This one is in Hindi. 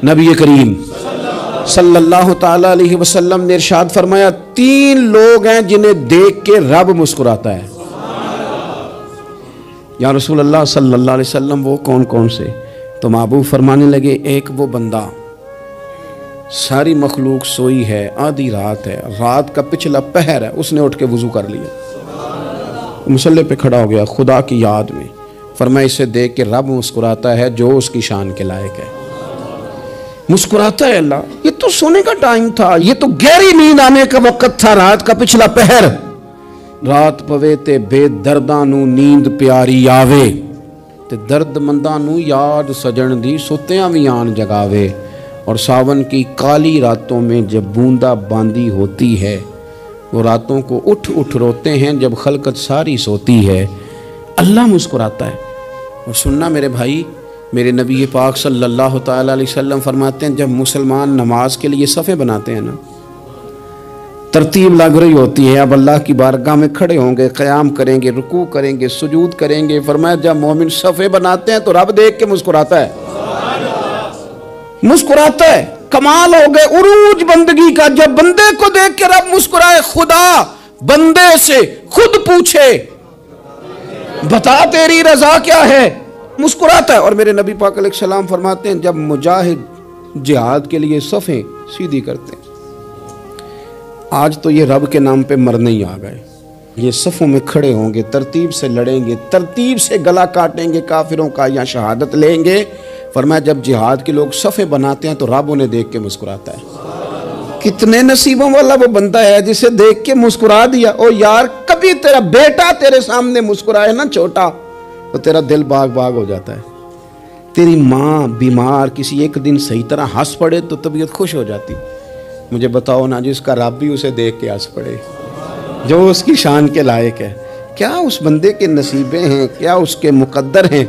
नबी करीम सल्लल्लाहु ताला अलैहि वसल्लम ने इरशाद फरमाया, 3 लोग हैं जिन्हें देख के रब मुस्कुराता है। या रसूल अल्लाह सल्लल्लाहु अलैहि वसल्लम वो कौन कौन से? तो महबूब फरमाने लगे, एक वो बंदा सारी मखलूक सोई है, आधी रात है, रात का पिछला पहर है, उसने उठ के वुजू कर लिया, मुसल्ले पे खड़ा हो गया खुदा की याद में। फरमाया इसे देख के रब मुस्कुराता है जो उसकी शान के लायक है। मुस्कुराता है अल्लाह। ये तो सोने का टाइम था, ये तो गहरी नींद आने का वक्त था, रात का पिछला पहर। रात पवे ते बेदर्दां नू नींद प्यारी आवे, ते दर्दमंदां नू याद सजन दी सुत्तियां भी आन जगावे। और सावन की काली रातों में जब बूंदा बांदी होती है, वो रातों को उठ उठ रोते हैं जब खलकत सारी सोती है। अल्लाह मुस्कुराता है। और सुनना मेरे भाई, मेरे नबी पाक सल्लल्लाहु ताला अलैहि वसल्लम फरमाते हैं, जब मुसलमान नमाज के लिए सफ़े बनाते हैं ना, तरतीब लग रही होती है, अब अल्लाह की बारगाह में खड़े होंगे, क़याम करेंगे, रुकू करेंगे, सुजूद करेंगे। फरमाया जब मोमिन सफ़े बनाते हैं तो रब देख के मुस्कुराता है, मुस्कुराता है। कमाल हो गए उरूज बंदगी का, जब बंदे को देख के रब मुस्कुराए। खुदा बंदे से खुद पूछे, बता तेरी रजा क्या है, मुस्कुराता है। और मेरे नबी पाक अलैहिस्सलाम फरमाते हैं, जब मुजाहिद जिहाद के लिए सफ़ें सीधी करते हैं, आज तो ये रब के नाम पे मरने ही आ गए, ये सफ़ों में खड़े होंगे, तरतीब से लड़ेंगे, तरतीब से गला काटेंगे काफिरों का या शहादत लेंगे। फरमाया जब जिहाद के लोग सफ़े बनाते हैं तो रब उन्हें देख के मुस्कुराता है। कितने नसीबों वाला वो बंदा है जिसे देख के मुस्कुरा दिया। ओ यार, कभी तेरा बेटा तेरे सामने मुस्कुराए ना छोटा, तो तेरा दिल बाग बाग हो जाता है। तेरी माँ बीमार किसी एक दिन सही तरह हंस पड़े तो तबीयत खुश हो जाती। मुझे बताओ ना, जिसका रब भी उसे देख के हंस पड़े, जो उसकी शान के लायक है, क्या उस बंदे के नसीबे हैं, क्या उसके मुकद्दर हैं